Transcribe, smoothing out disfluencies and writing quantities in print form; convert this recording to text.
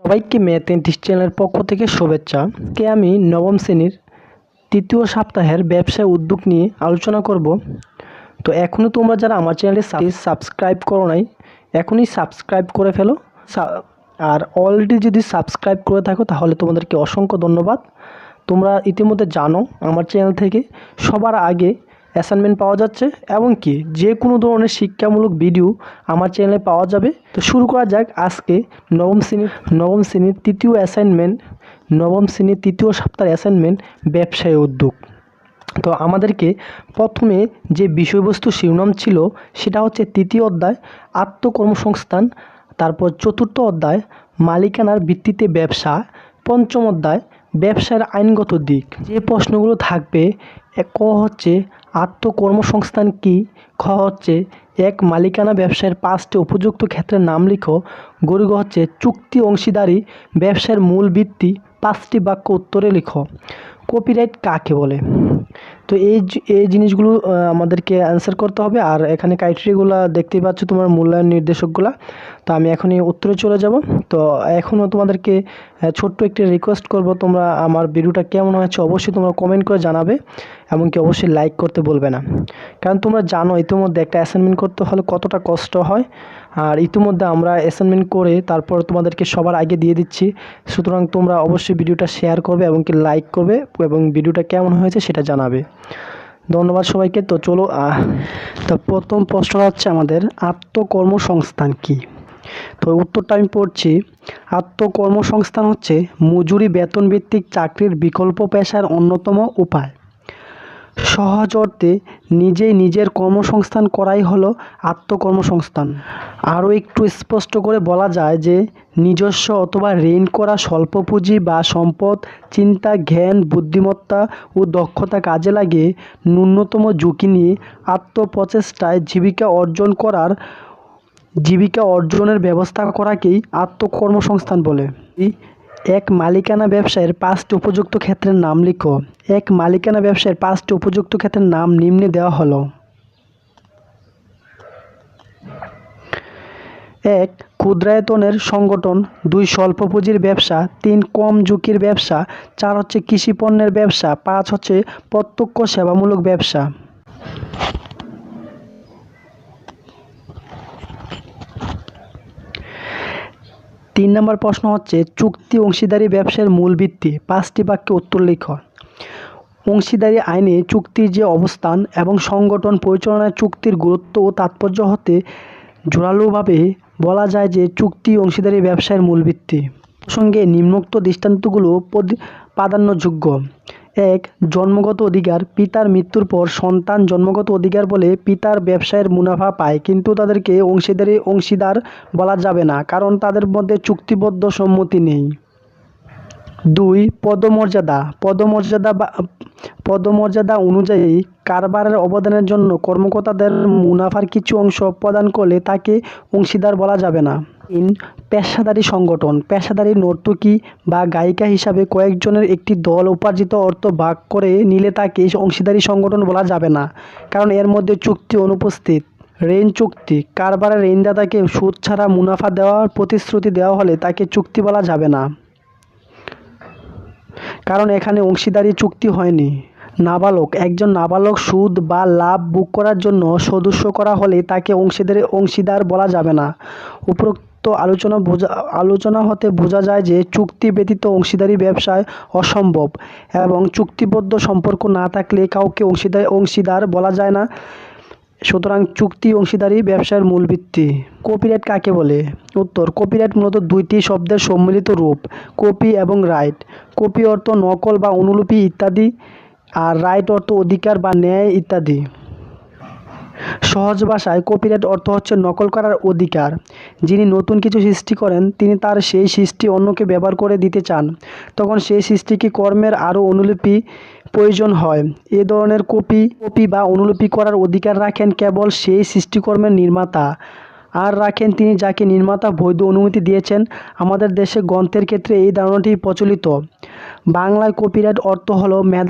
সবাইকে ম্যাথ এন্টিস্ট চ্যানেলের পক্ষ থেকে শুভেচ্ছা। আমি নবম শ্রেণীর তৃতীয় সপ্তাহের ব্যবসায় উদ্যোগ নিয়ে আলোচনা করব। তো এখনও তোমরা যারা আমার চ্যানেলটি সাবস্ক্রাইব করো নাই, এখনই সাবস্ক্রাইব করে ফেলো। আর অলরেডি যদি সাবস্ক্রাইব করে থাকো তাহলে তোমাদেরকে অসংখ্য ধন্যবাদ। তোমরা ইতিমধ্যে জানো আমার চ্যানেল থেকে সবার আগে অ্যাসাইনমেন্ট পাওয়া যাচ্ছে এবং কি যে কোনো ধরনের শিক্ষামূলক ভিডিও আমার চ্যানেলে পাওয়া যাবে। তো শুরু করা যাক আজকে নবম শ্রেণীর তৃতীয় সপ্তাহের অ্যাসাইনমেন্ট ব্যবসায় উদ্যোগ। তো আমাদেরকে প্রথমে যে বিষয়বস্তু শিরোনাম ছিল সেটা হচ্ছে তৃতীয় অধ্যায় আত্মকর্মসংস্থান, তারপর চতুর্থ অধ্যায় মালিকানার ভিত্তিতে ব্যবসা, পঞ্চম অধ্যায় ব্যবসার আইনগত দিক। যে প্রশ্নগুলো থাকবে, ক হচ্ছে আত্মকর্মসংস্থান কী, খ হচ্ছে এক মালিকানা ব্যবসায়ের 5টি উপযুক্ত ক্ষেত্রের নাম লিখো, গরিগ হচ্ছে চুক্তি অংশীদারি ব্যবসার মূল ভিত্তি, 5টি বাক্য উত্তরে লিখো, কপিরাইট কাকে বলে। তো এই জিনিসগুলো আমাদেরকে অ্যান্সার করতে হবে। আর এখানে ক্রাইটেরিয়াগুলো দেখতেই পাচ্ছ, তোমার মূল্যায়ন নির্দেশকগুলো। তো আমি এখনই উত্তরে চলে যাব। তো এখনও তোমাদেরকে ছোট্ট একটি রিকোয়েস্ট করব, তোমরা আমার ভিডিওটা কেমন হয়েছে অবশ্যই তোমরা কমেন্ট করে জানাবে, এমনকি অবশ্যই লাইক করতে বলবে না। কারণ তোমরা জানো ইতিমধ্যে একটা অ্যাসাইনমেন্ট করতে হলে কতটা কষ্ট হয়। আর ইতিমধ্যে আমরা অ্যাসাইনমেন্ট করে তারপর তোমাদেরকে সবার আগে দিয়ে দিচ্ছি। সুতরাং তোমরা অবশ্যই ভিডিওটা শেয়ার করবে এবং কি লাইক করবে এবং ভিডিওটা কেমন হয়েছে সেটা জানাবে। ধন্যবাদ সবাইকে। তো চলো, তো প্রথম প্রশ্নটা হচ্ছে আমাদের আত্মকর্মসংস্থান কী। তো উত্তরটা আমি পড়ছি। আত্মকর্মসংস্থান হচ্ছে মজুরি বেতন ভিত্তিক চাকরির বিকল্প পেশার অন্যতম উপায়। সহজ অর্থে নিজেই নিজের কর্মসংস্থান করাই হলো আত্মকর্মসংস্থান। আরও একটু স্পষ্ট করে বলা যায় যে নিজস্ব অথবা ঋণ করা স্বল্প পুঁজি বা সম্পদ চিন্তা, জ্ঞান, বুদ্ধিমত্তা ও দক্ষতা কাজে লাগিয়ে ন্যূনতম ঝুঁকি নিয়ে আত্মপ্রচেষ্টায় জীবিকা অর্জনের ব্যবস্থা করাকেই আত্মকর্মসংস্থান বলে। এক মালিকানা ব্যবসায়ের 5টি উপযুক্ত ক্ষেত্রের নাম লিখো। এক মালিকানা ব্যবসায়ের 5টি উপযুক্ত ক্ষেত্রের নাম নিম্নে দেওয়া হলো। 1 ক্ষুদ্রায়তনের সংগঠন, 2 স্বল্প পুঁজির ব্যবসা, 3 কম ঝুঁকির ব্যবসা, 4 হচ্ছে কৃষি পণ্যের ব্যবসা, 5 হচ্ছে প্রত্যক্ষ সেবামূলক ব্যবসা। তিন নম্বর প্রশ্ন হচ্ছে চুক্তি অংশীদারি ব্যবসার মূল ভিত্তি, 5টি বাক্যে উত্তর লিখো। অংশীদারি আইনে চুক্তির যে অবস্থান এবং সংগঠন পরিচালনায় চুক্তির গুরুত্ব ও তাৎপর্য হতে জোরালোভাবে বলা যায় যে চুক্তি অংশীদারি ব্যবসায়ের মূল ভিত্তি। প্রসঙ্গে নিম্নোক্ত দৃষ্টান্তগুলো প্রাধান্যযোগ্য। 1 জন্মগত অধিকার, পিতার মৃত্যুর পর সন্তান জন্মগত অধিকার বলে পিতার ব্যবসায়ের মুনাফা পায়, কিন্তু তাদেরকে অংশীদার বলা যাবে না কারণ তাদের মধ্যে চুক্তিবদ্ধ সম্মতি নেই। 2 পদমর্যাদা অনুযায়ী কারবারের অবদানের জন্য কর্মকর্তাদের মুনাফার কিছু অংশ প্রদান করলে তাকে অংশীদার বলা যাবে না। 3 পেশাদারি সংগঠন, পেশাদারি নর্তকী বা গায়িকা হিসাবে কয়েকজনের একটি দল উপার্জিত অর্থ ভাগ করে নিলে তাকে অংশীদারি সংগঠন বলা যাবে না কারণ এর মধ্যে চুক্তি অনুপস্থিত। ঋণ চুক্তি, কারবারের ঋণদাতাকে সুদ ছাড়া মুনাফা দেওয়ার প্রতিশ্রুতি দেওয়া হলে তাকে চুক্তি বলা যাবে না কারণ এখানে অংশীদারি চুক্তি হয়নি। একজন নাবালক সুদ বা লাভ ভোগ করার জন্য সদস্য করা হলে তাকে অংশীদার বলা যাবে না। উপরোক্ত আলোচনা হতে বোঝা যায় যে চুক্তি ব্যতীত অংশীদারি ব্যবসায় অসম্ভব এবং চুক্তিবদ্ধ সম্পর্ক না থাকলে কাউকে অংশীদার বলা যায় না। সুতরাং চুক্তি অংশীদারি ব্যবসার মূল ভিত্তি। কপিরাইট কাকে বলে? উত্তর, কপিরাইট মূলত 2টি শব্দের সম্মিলিত রূপ, কপি এবং রাইট। কপি অর্থ নকল বা অনুলিপি ইত্যাদি, আর রাইট অর্থ অধিকার বা ন্যায় ইত্যাদি। সহজ ভাষায় কপিরাইট অর্থ হচ্ছে নকল করার অধিকার। যিনি নতুন কিছু সৃষ্টি করেন তিনি তার সেই সৃষ্টি অন্যকে ব্যবহার করে দিতে চান, তখন সেই সৃষ্টিকে কর্মের আরও অনুলিপি প্রয়োজন হয়। এ ধরনের কপি বা অনুলিপি করার অধিকার রাখেন কেবল সেই সৃষ্টিকর্মের নির্মাতা, আর রাখেন তিনি যাকে নির্মাতা বৈধ অনুমতি দিয়েছেন। আমাদের দেশে গ্রন্থের ক্ষেত্রে এই ধারণাটি প্রচলিত। বাংলায় কপিরাইট অর্থ হলো